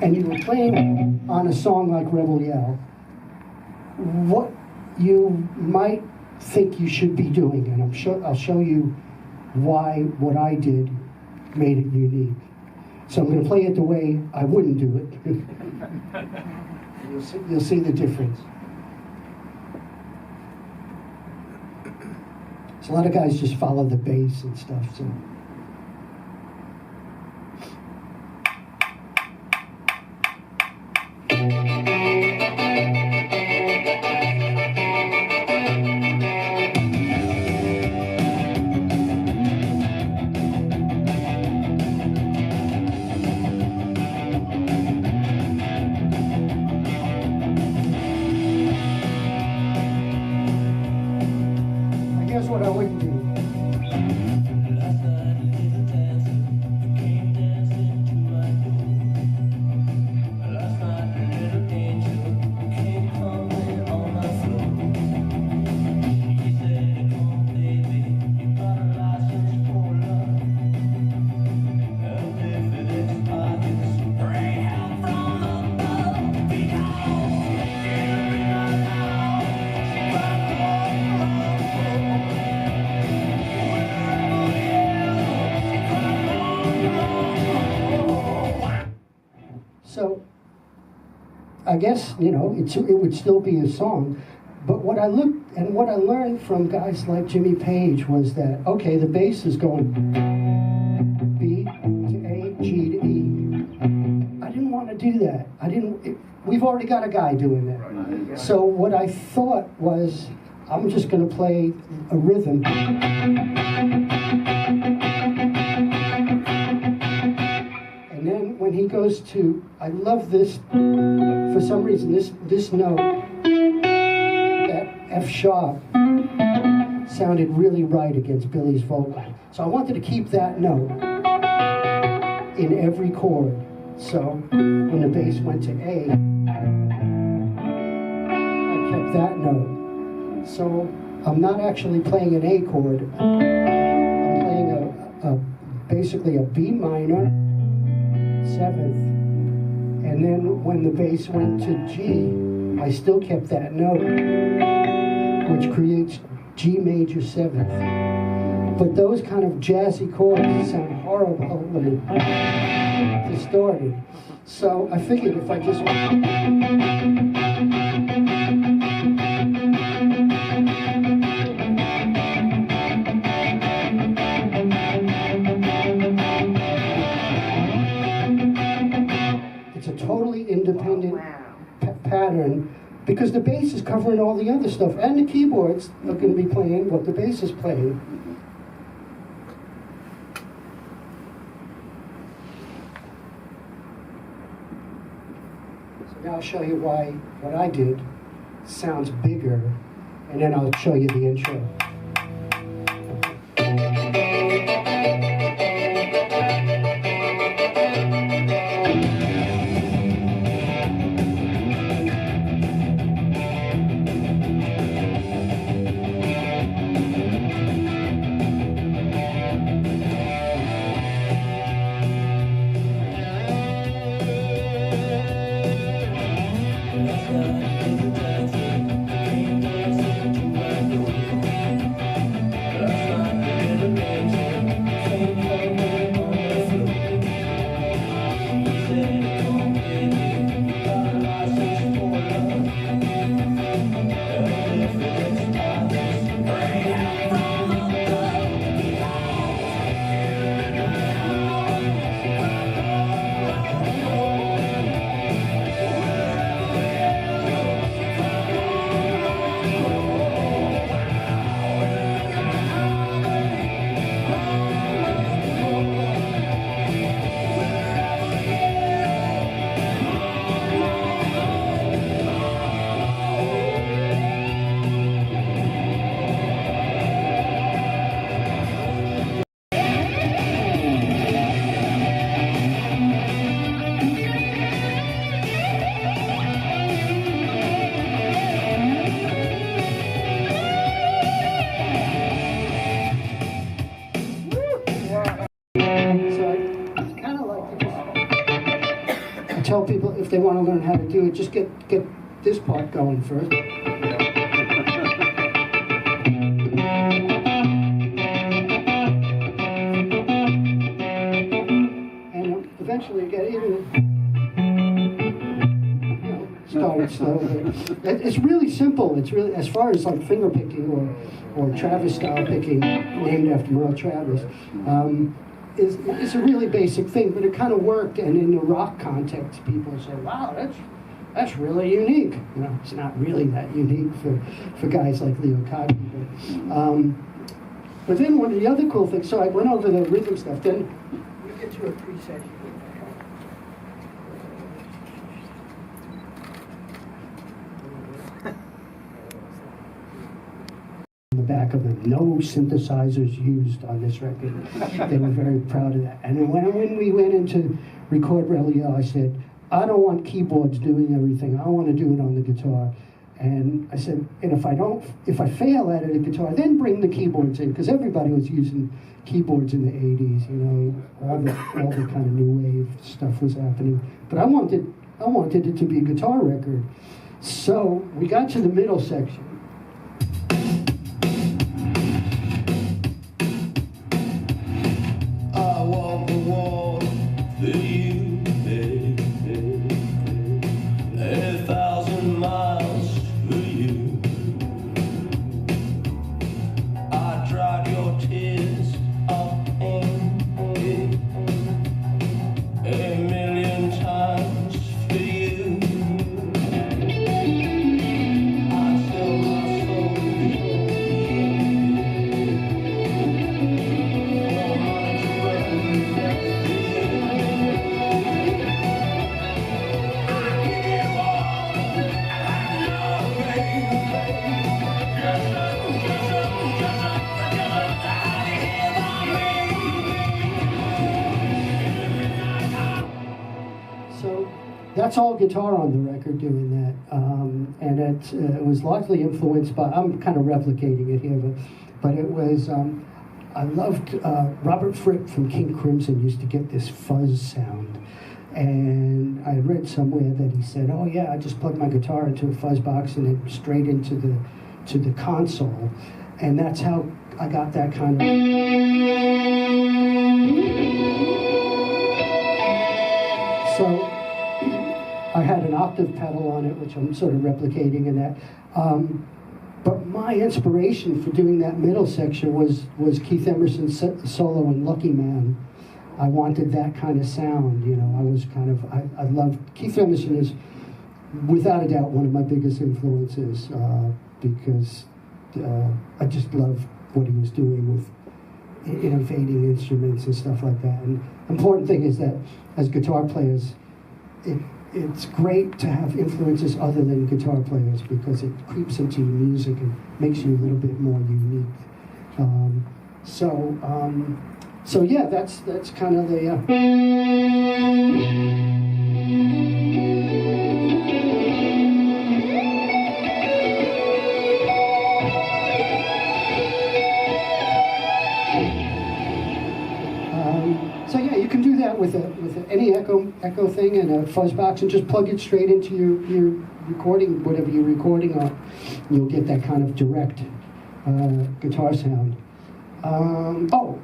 and you were playing on a song like Rebelyell, what you might think you should be doing, and I'll show you why what I did made it unique. So I'm going to play it the way I wouldn't do it. You'll see the difference. So a lot of guys just follow the bass and stuff. So. Here's what I wouldn't do. So, I guess, you know, it would still be a song, but what I looked and what I learned from guys like Jimmy Page was that, okay, the bass is going B to A, G to E. I didn't want to do that. We've already got a guy doing that. Right. So what I thought was, I'm just going to play a rhythm. And then when he goes to, I love this, for some reason, this note, that F sharp, sounded really right against Billy's vocal. So I wanted to keep that note in every chord. So when the bass went to A, I kept that note. So I'm not actually playing an A chord. I'm playing basically a B minor, 7th, and then when the bass went to G, I still kept that note, which creates G major 7th. But those kind of jazzy chords sound horrible and distorted. So I figured if I just totally independent pattern, because the bass is covering all the other stuff, and the keyboards are going to be playing what the bass is playing. So now I'll show you why what I did sounds bigger, and then I'll show you the intro. tell people if they want to learn how to do it, just get this part going first. And eventually you get even, started slowly. It's really simple. It's really, as far as like finger picking or Travis style picking, named after Merle Travis, it's a really basic thing, but it kind of worked. And in the rock context, people say, "Wow, that's really unique." You know, it's not really that unique for guys like Leo Cotty. But then one of the other cool things. So I went over the rhythm stuff. Then you get to a preset. The back of them, no synthesizers used on this record. They were very proud of that. And then when we went into record rebelyell, I said, I don't want keyboards doing everything. I want to do it on the guitar. And I said, and if I fail at it, the guitar, then bring the keyboards in, because everybody was using keyboards in the 80s. You know, all the kind of new wave stuff was happening. But I wanted it to be a guitar record. So we got to the middle section. That's all guitar on the record doing that, and it was largely influenced by, I'm kind of replicating it here, but it was, I loved, Robert Fripp from King Crimson used to get this fuzz sound, and I read somewhere that he said, oh yeah, I just plugged my guitar into a fuzz box and then straight into the console, and that's how I got that kind of... So, I had an octave pedal on it, which I'm sort of replicating in that. But my inspiration for doing that middle section was Keith Emerson's solo in Lucky Man. I wanted that kind of sound, you know. I loved, Keith Emerson is without a doubt one of my biggest influences because I just love what he was doing with innovating instruments and stuff like that. And the important thing is that as guitar players, it's great to have influences other than guitar players because it creeps into your music and makes you a little bit more unique. So yeah, that's kind of the. So yeah, you can do that with any echo thing and a fuzz box, and just plug it straight into your recording, whatever you're recording on. You'll get that kind of direct guitar sound. So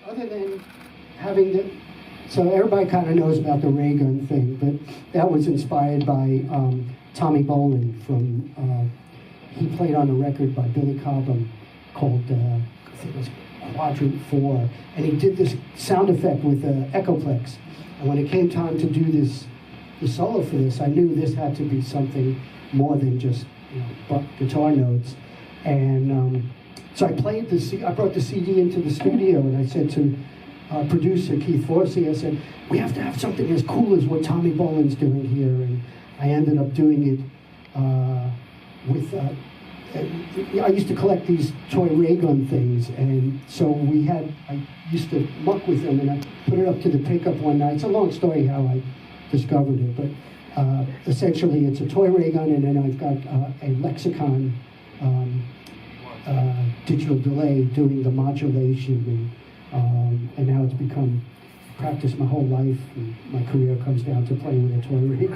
other than having the So everybody kind of knows about the ray gun thing, but that was inspired by Tommy Bolin from, he played on a record by Billy Cobham called, I think it was Quadrant 4, and he did this sound effect with Echoplex. And when it came time to do the solo for this, I knew this had to be something more than just guitar notes. And so I played I brought the CD into the studio, and I said to producer Keith Forsey, I said, we have to have something as cool as what Tommy Bolin's doing here. And I ended up doing it with, I used to collect these toy ray gun things, and so I used to muck with them, and I put it up to the pickup one night. It's a long story how I discovered it, but essentially it's a toy ray gun, and then I've got a lexicon digital delay doing the modulation, and now it's become practice my whole life, and my career comes down to playing with a toy ray.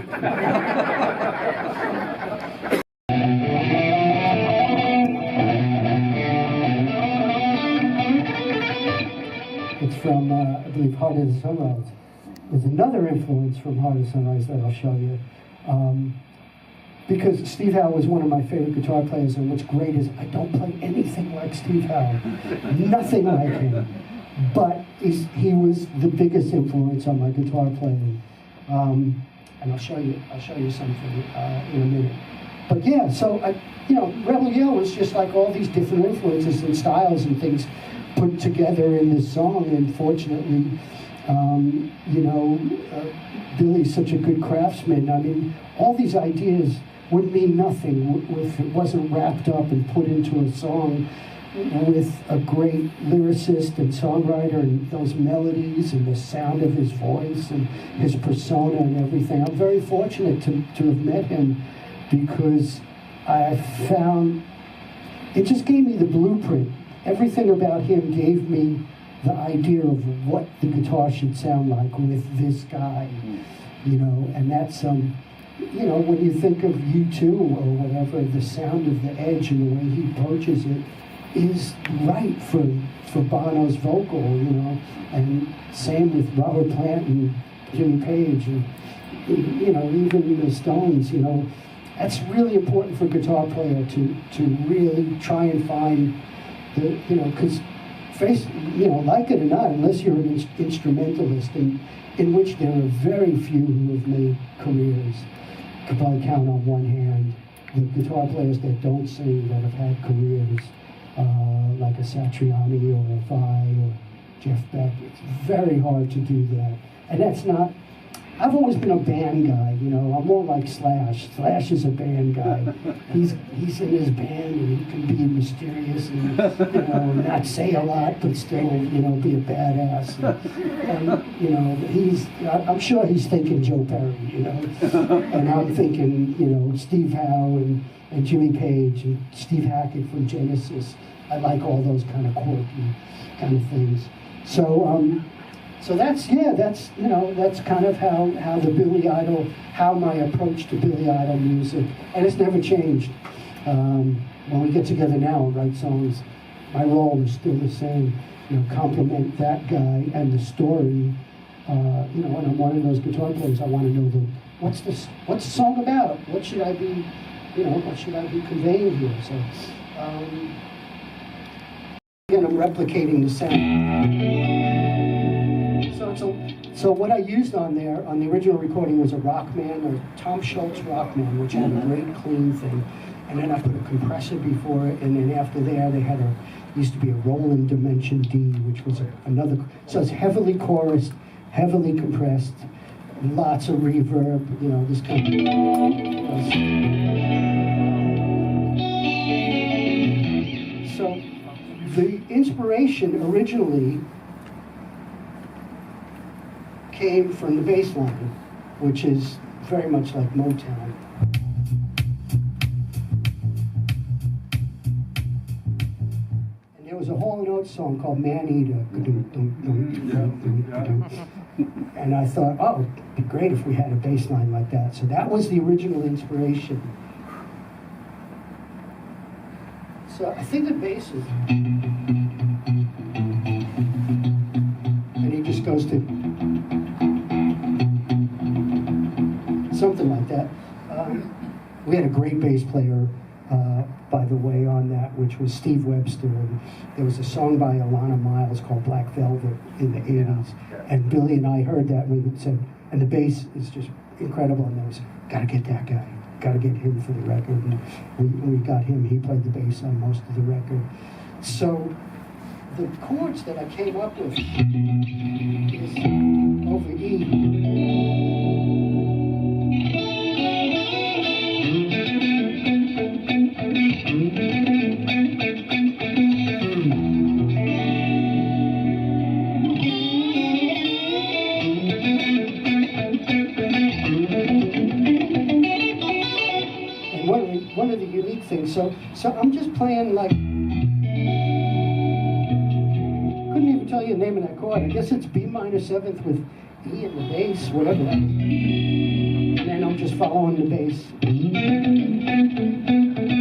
It's from, I believe, Heart of the Sunrise. There's another influence from Heart of the Sunrise that I'll show you. Because Steve Howe was one of my favorite guitar players, and what's great is I don't play anything like Steve Howe. Nothing like him. But he was the biggest influence on my guitar playing. And I'll show you something in a minute. But yeah, so, rebelyell was just like all these different influences and styles and things put together in this song, and fortunately, Billy's such a good craftsman. I mean, all these ideas would mean nothing if it wasn't wrapped up and put into a song with a great lyricist and songwriter, and those melodies and the sound of his voice and his persona and everything. I'm very fortunate to have met him, because I found it just gave me the blueprint. Everything about him gave me the idea of what the guitar should sound like with this guy, and that's, when you think of U2 or whatever, the sound of the Edge and the way he approaches it is right for Bono's vocal, and same with Robert Plant and Jimmy Page, and, even the Stones, that's really important for a guitar player to really try and find because like it or not, unless you're an instrumentalist, in which there are very few who have made careers, could probably count on one hand, the guitar players that don't sing that have had careers, like a Satriani or a Vai or Jeff Beck. It's very hard to do that. And that's not, I've always been a band guy, I'm more like Slash. Slash is a band guy. He's in his band, and he can be mysterious and, not say a lot, but still, be a badass. And I'm sure he's thinking Joe Perry, and I'm thinking, Steve Howe and Jimmy Page and Steve Hackett from Genesis. I like all those kind of quirky kind of things. So that's kind of how the BillyIdol, how my approach to BillyIdol music, and it's never changed. When we get together now and write songs, my role is still the same. Compliment that guy and the story. When I'm one of those guitar players, I want to know what's the song about? What should I be, what should I be conveying here? So, again, I'm replicating the sound. So what I used on there, on the original recording, was a Rockman, or Tom Schultz Rockman, which had a great clean thing. And then I put a compressor before it, and then after there they had used to be a Roland Dimension D, which was another, so it's heavily chorused, heavily compressed, lots of reverb, this kind of. So the inspiration originally came from the bass line, which is very much like Motown. And there was a Hall & Oates song called Man Eater. And I thought, oh, it'd be great if we had a bass line like that. So that was the original inspiration. So I think the bass is... And he just goes to... something like that. We had a great bass player, by the way, on that, which was Steve Webster. And there was a song by Alana Miles called Black Velvet in the 80s. And Billy and I heard that, and we said, and the bass is just incredible. And there was, gotta get that guy, gotta get him for the record. And we got him, he played the bass on most of the record. So the chords that I came up with is over E. So I'm just playing like, couldn't even tell you the name of that chord. I guess it's B minor 7th with E in the bass, whatever that is. And then I'm just following the bass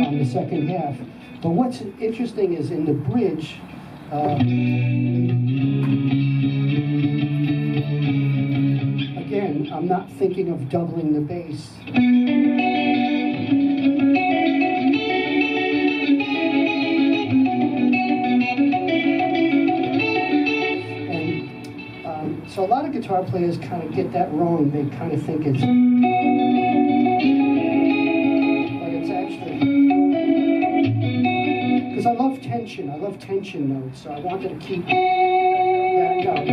on the second half. But what's interesting is in the bridge, again, I'm not thinking of doubling the bass. So a lot of guitar players kind of get that wrong. They kind of think it's, but it's actually, because I love tension notes, so I wanted to keep that note.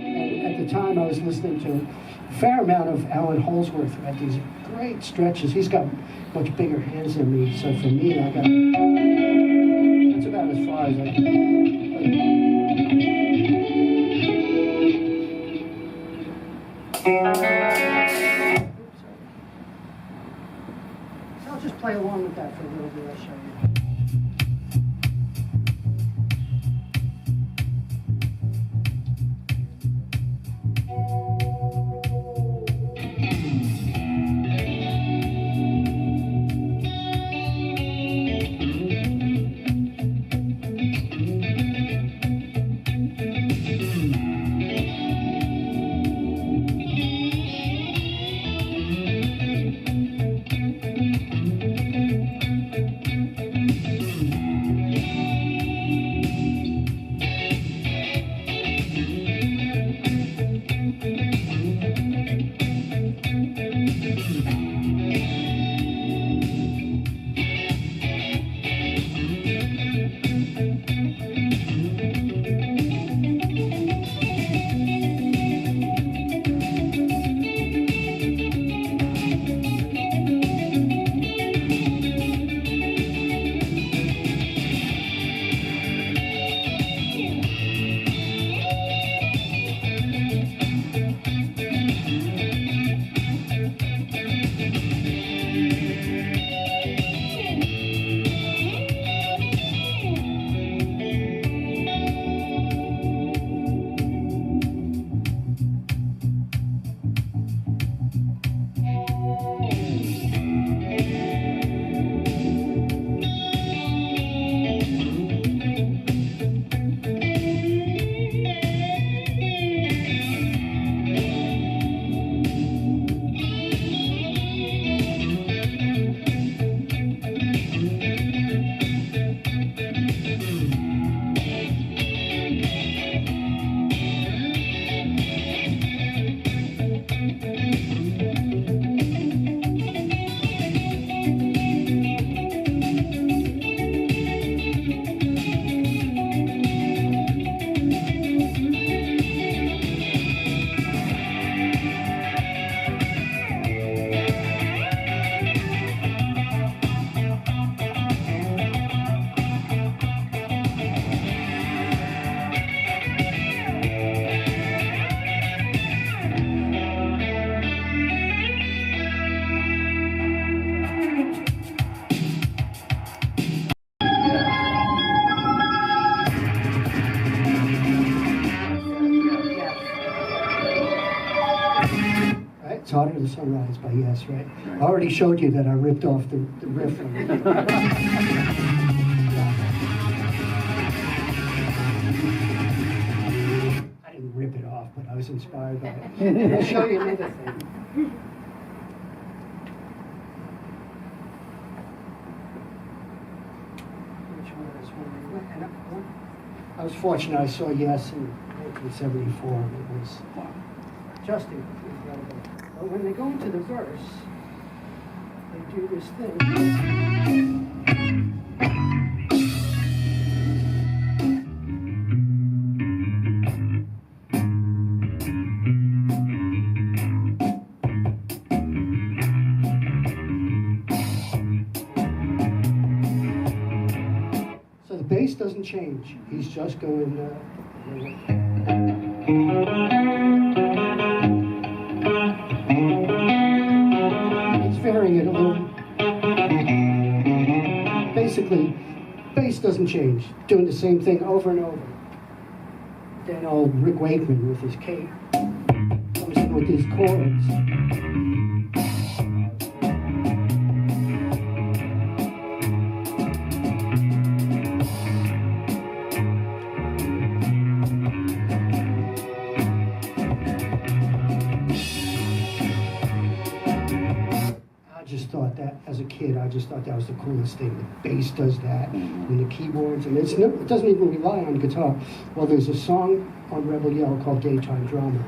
And at the time I was listening to a fair amount of Alan Holdsworth, who had these great stretches. He's got much bigger hands than me, so for me, I got, that's about as far as I can. So I'll just play along with that for a little bit, I'll show you. It's Harder Than Sunrise by Yes, right? I already showed you that I ripped off the riff. I didn't rip it off, but I was inspired by it. I'll show you another thing. Which one is one? I was fortunate, I saw Yes in 1974, and it was just incredible. But when they go into the verse, they do this thing. So the bass doesn't change. He's just going. basically, bass doesn't change, doing the same thing over and over. Then old Rick Wakeman with his cape comes in with these chords. As a kid, I just thought that was the coolest thing. The bass does that, and the keyboards, and it doesn't even rely on guitar. Well, there's a song on Rebel Yell called Daytime Drama.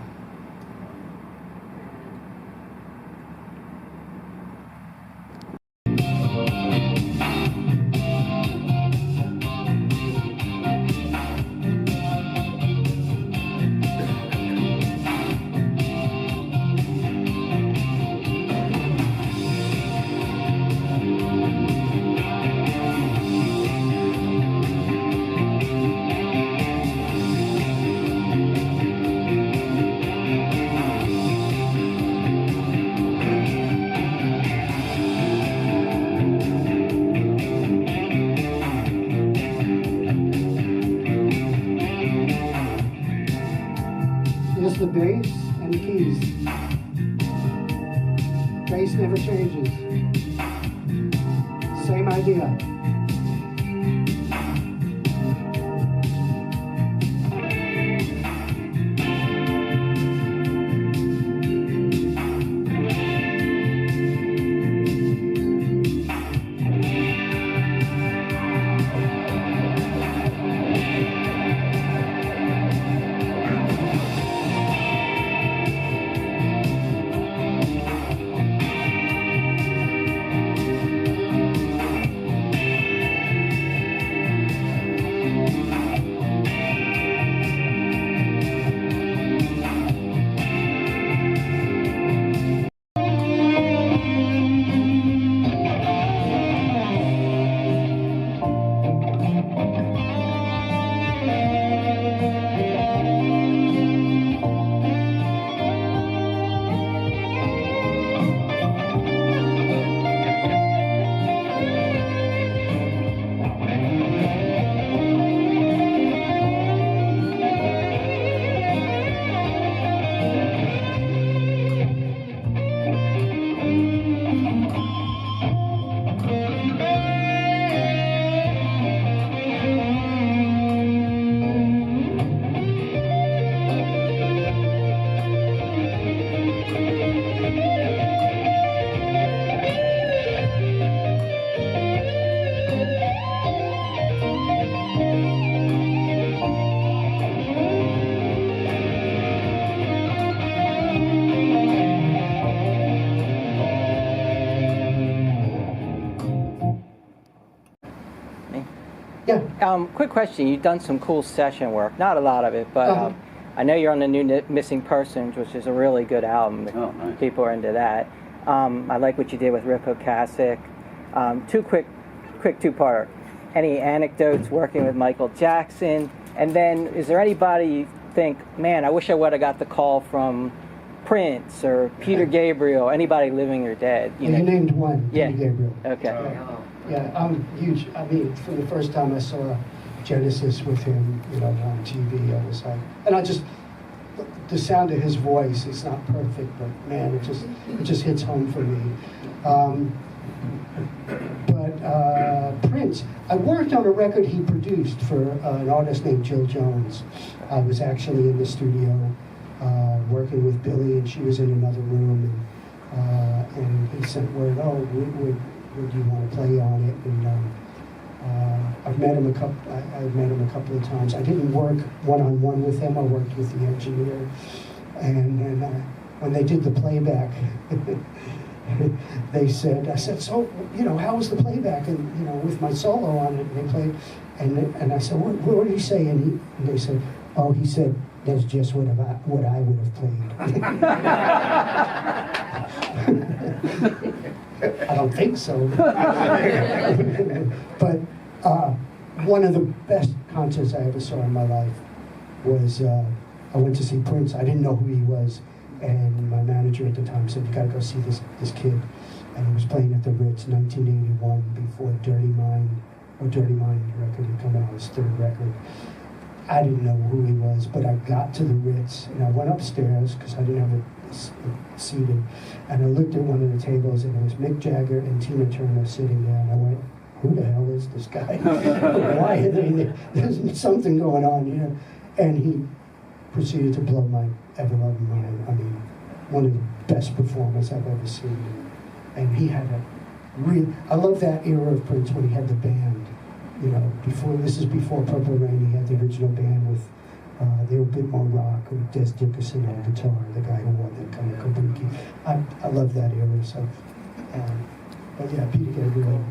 The bass and the keys. Bass never changes. Same idea. Quick question. You've done some cool session work. Not a lot of it, but I know you're on the new Missing Persons, which is a really good album. Oh, nice. People are into that. I like what you did with Ripco Kasich. Quick two-parter. Any anecdotes working with Michael Jackson? And then, is there anybody you think, man, I wish I would have got the call from Prince or Peter Gabriel, anybody living or dead? You named one, yeah. Peter Gabriel. Okay. Yeah, I'm huge. I mean, from the first time I saw Genesis with him, on TV, I was like, and I just, the sound of his voice is not perfect, but man, it just hits home for me. But Prince, I worked on a record he produced for an artist named Jill Jones. I was actually in the studio working with Billy, and she was in another room, and he sent word, would you want to play on it? And I've met him I've met him a couple of times. I didn't work one-on-one with him. I worked with the engineer, and then when they did the playback, I said, so how was the playback? And with my solo on it, and they played, and I said, what did he say? And they said, he said, that's just what I would have played. I don't think so. But one of the best concerts I ever saw in my life was I went to see Prince. I didn't know who he was, and my manager at the time said, you gotta go see this kid. And he was playing at the Ritz, 1981, before Dirty Mind or Dirty Mind record had come out, his third record. I didn't know who he was, but I got to the Ritz, and I went upstairs, because I didn't have a seated, and I looked at one of the tables, and it was Mick Jagger and Tina Turner sitting there, and I went, who the hell is this guy? Why are they there? There's something going on, you know? And he proceeded to blow my ever-loving mind. I mean, one of the best performers I've ever seen. And he had a real, I love that era of Prince when he had the band. You know, this is before Purple Rain, he had the original band with, they were a bit more rock, with Des Dickerson on guitar, the guy who won that kind of kabuki. I love that era, so. But yeah, Peter Gabriel.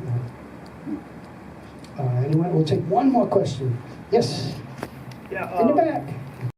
Anyway, we'll take one more question. Yes? Yeah, in the back.